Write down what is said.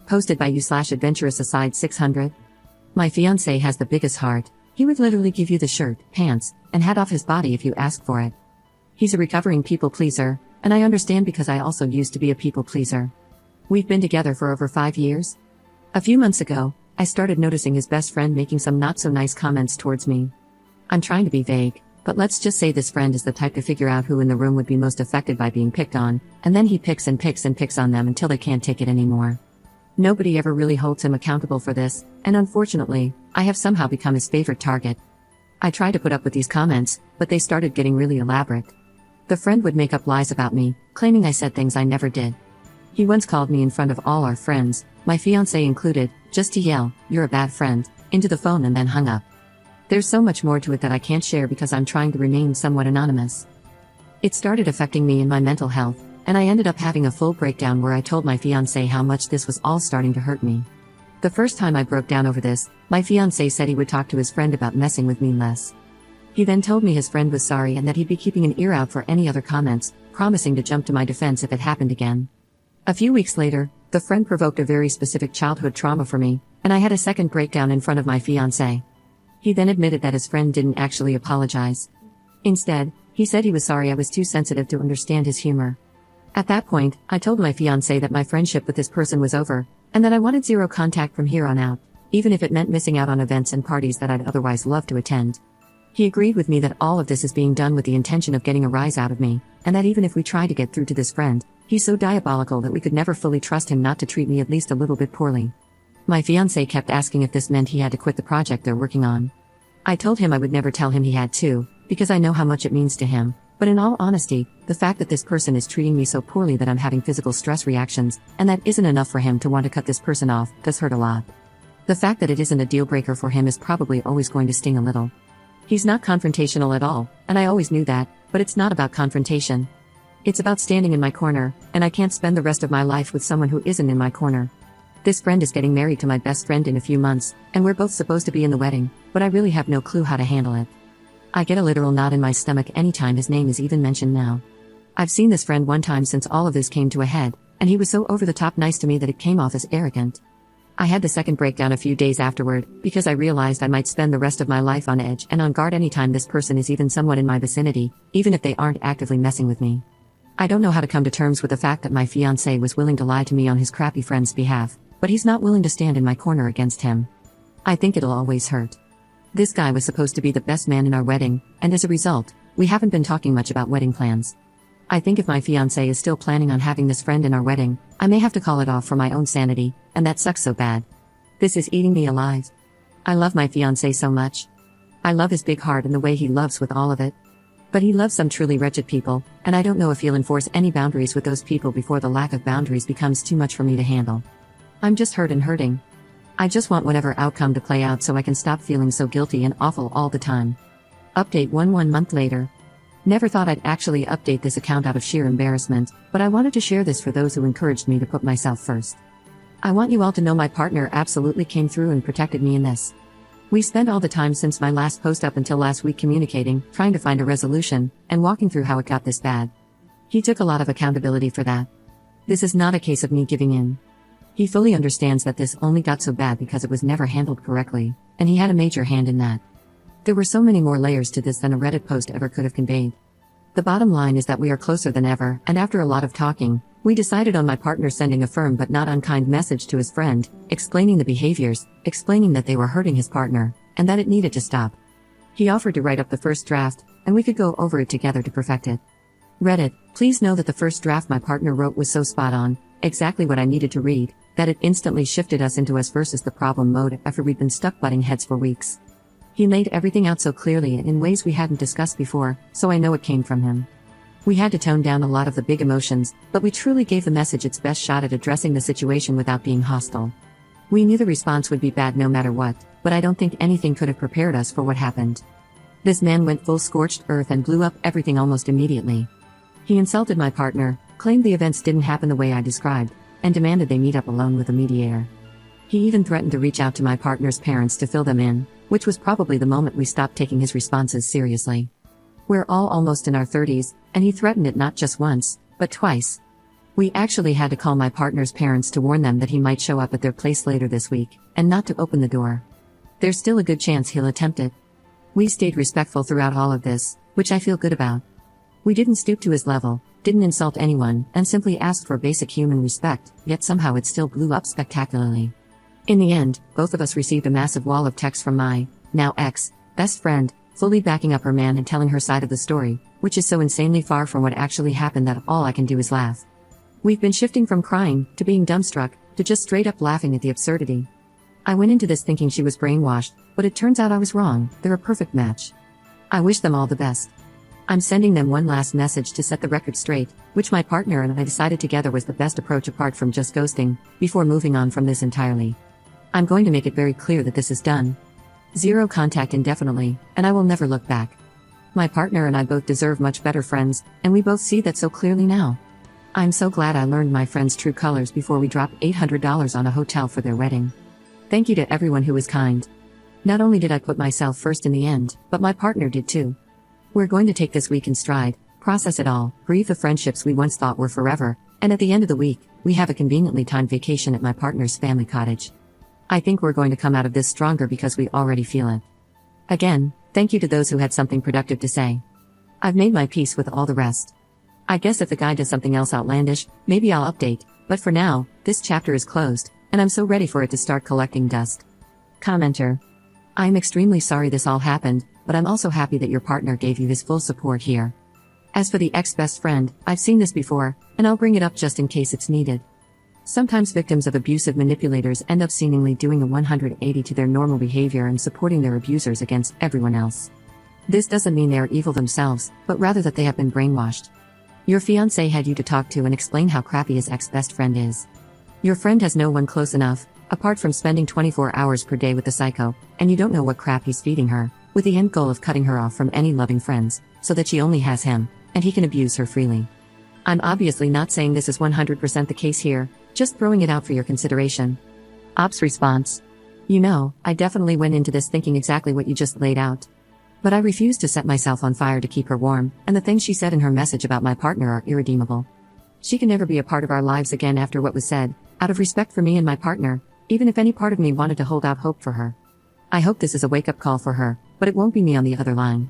Posted by you/adventurous aside 600. My fiancé has the biggest heart. He would literally give you the shirt, pants, and hat off his body if you ask for it. He's a recovering people pleaser, and I understand because I also used to be a people pleaser. We've been together for over 5 years. A few months ago, I started noticing his best friend making some not so nice comments towards me. I'm trying to be vague, but let's just say this friend is the type to figure out who in the room would be most affected by being picked on, and then he picks and picks and picks on them until they can't take it anymore. Nobody ever really holds him accountable for this, and unfortunately, I have somehow become his favorite target. I tried to put up with these comments, but they started getting really elaborate. The friend would make up lies about me, claiming I said things I never did. He once called me in front of all our friends, my fiancé included, just to yell, "You're a bad friend," into the phone and then hung up. There's so much more to it that I can't share because I'm trying to remain somewhat anonymous. It started affecting me in my mental health, and I ended up having a full breakdown where I told my fiancé how much this was all starting to hurt me. The first time I broke down over this, my fiancé said he would talk to his friend about messing with me less. He then told me his friend was sorry and that he'd be keeping an ear out for any other comments, promising to jump to my defense if it happened again. A few weeks later, the friend provoked a very specific childhood trauma for me, and I had a second breakdown in front of my fiancé. He then admitted that his friend didn't actually apologize. Instead, he said he was sorry I was too sensitive to understand his humor. At that point, I told my fiancé that my friendship with this person was over, and that I wanted zero contact from here on out, even if it meant missing out on events and parties that I'd otherwise love to attend. He agreed with me that all of this is being done with the intention of getting a rise out of me, and that even if we try to get through to this friend, he's so diabolical that we could never fully trust him not to treat me at least a little bit poorly. My fiancé kept asking if this meant he had to quit the project they're working on. I told him I would never tell him he had to, because I know how much it means to him, but in all honesty, the fact that this person is treating me so poorly that I'm having physical stress reactions, and that isn't enough for him to want to cut this person off, does hurt a lot. The fact that it isn't a deal breaker for him is probably always going to sting a little. He's not confrontational at all, and I always knew that, but it's not about confrontation. It's about standing in my corner, and I can't spend the rest of my life with someone who isn't in my corner. This friend is getting married to my best friend in a few months, and we're both supposed to be in the wedding, but I really have no clue how to handle it. I get a literal knot in my stomach anytime his name is even mentioned now. I've seen this friend one time since all of this came to a head, and he was so over the top nice to me that it came off as arrogant. I had the second breakdown a few days afterward, because I realized I might spend the rest of my life on edge and on guard anytime this person is even somewhat in my vicinity, even if they aren't actively messing with me. I don't know how to come to terms with the fact that my fiancé was willing to lie to me on his crappy friend's behalf, but he's not willing to stand in my corner against him. I think it'll always hurt. This guy was supposed to be the best man in our wedding, and as a result, we haven't been talking much about wedding plans. I think if my fiancé is still planning on having this friend in our wedding, I may have to call it off for my own sanity, and that sucks so bad. This is eating me alive. I love my fiancé so much. I love his big heart and the way he loves with all of it. But he loves some truly wretched people, and I don't know if he'll enforce any boundaries with those people before the lack of boundaries becomes too much for me to handle. I'm just hurt and hurting. I just want whatever outcome to play out so I can stop feeling so guilty and awful all the time. Update 1 month later. Never thought I'd actually update this account out of sheer embarrassment, but I wanted to share this for those who encouraged me to put myself first. I want you all to know my partner absolutely came through and protected me in this. We spent all the time since my last post up until last week communicating, trying to find a resolution, and walking through how it got this bad. He took a lot of accountability for that. This is not a case of me giving in. He fully understands that this only got so bad because it was never handled correctly, and he had a major hand in that. There were so many more layers to this than a Reddit post ever could have conveyed. The bottom line is that we are closer than ever, and after a lot of talking, we decided on my partner sending a firm but not unkind message to his friend, explaining the behaviors, explaining that they were hurting his partner, and that it needed to stop. He offered to write up the first draft, and we could go over it together to perfect it. Reddit, please know that the first draft my partner wrote was so spot on, exactly what I needed to read, that it instantly shifted us into us versus the problem mode after we'd been stuck butting heads for weeks. He laid everything out so clearly and in ways we hadn't discussed before, so I know it came from him. We had to tone down a lot of the big emotions, but we truly gave the message its best shot at addressing the situation without being hostile. We knew the response would be bad no matter what, but I don't think anything could have prepared us for what happened. This man went full scorched earth and blew up everything almost immediately. He insulted my partner, claimed the events didn't happen the way I described, and demanded they meet up alone with a mediator. He even threatened to reach out to my partner's parents to fill them in, which was probably the moment we stopped taking his responses seriously. We're all almost in our 30s, and he threatened it not just once, but twice. We actually had to call my partner's parents to warn them that he might show up at their place later this week, and not to open the door. There's still a good chance he'll attempt it. We stayed respectful throughout all of this, which I feel good about. We didn't stoop to his level, didn't insult anyone, and simply asked for basic human respect, yet somehow it still blew up spectacularly. In the end, both of us received a massive wall of text from my, now ex, best friend, fully backing up her man and telling her side of the story, which is so insanely far from what actually happened that all I can do is laugh. We've been shifting from crying, to being dumbstruck, to just straight up laughing at the absurdity. I went into this thinking she was brainwashed, but it turns out I was wrong. They're a perfect match. I wish them all the best. I'm sending them one last message to set the record straight, which my partner and I decided together was the best approach apart from just ghosting, before moving on from this entirely. I'm going to make it very clear that this is done. Zero contact indefinitely, and I will never look back. My partner and I both deserve much better friends, and we both see that so clearly now. I'm so glad I learned my friend's true colors before we dropped $800 on a hotel for their wedding. Thank you to everyone who was kind. Not only did I put myself first in the end, but my partner did too. We're going to take this week in stride, process it all, grieve the friendships we once thought were forever, and at the end of the week, we have a conveniently timed vacation at my partner's family cottage. I think we're going to come out of this stronger because we already feel it. Again, thank you to those who had something productive to say. I've made my peace with all the rest. I guess if the guy does something else outlandish, maybe I'll update, but for now, this chapter is closed, and I'm so ready for it to start collecting dust. Commenter. I'm extremely sorry this all happened, but I'm also happy that your partner gave you his full support here. As for the ex-best friend, I've seen this before, and I'll bring it up just in case it's needed. Sometimes victims of abusive manipulators end up seemingly doing a 180 to their normal behavior and supporting their abusers against everyone else. This doesn't mean they are evil themselves, but rather that they have been brainwashed. Your fiancé had you to talk to and explain how crappy his ex-best friend is. Your friend has no one close enough, apart from spending 24 hours per day with the psycho, and you don't know what crap he's feeding her, with the end goal of cutting her off from any loving friends, so that she only has him, and he can abuse her freely. I'm obviously not saying this is 100% the case here, just throwing it out for your consideration. Ops response. You know, I definitely went into this thinking exactly what you just laid out. But I refuse to set myself on fire to keep her warm, and the things she said in her message about my partner are irredeemable. She can never be a part of our lives again after what was said, out of respect for me and my partner, even if any part of me wanted to hold out hope for her. I hope this is a wake-up call for her, but it won't be me on the other line.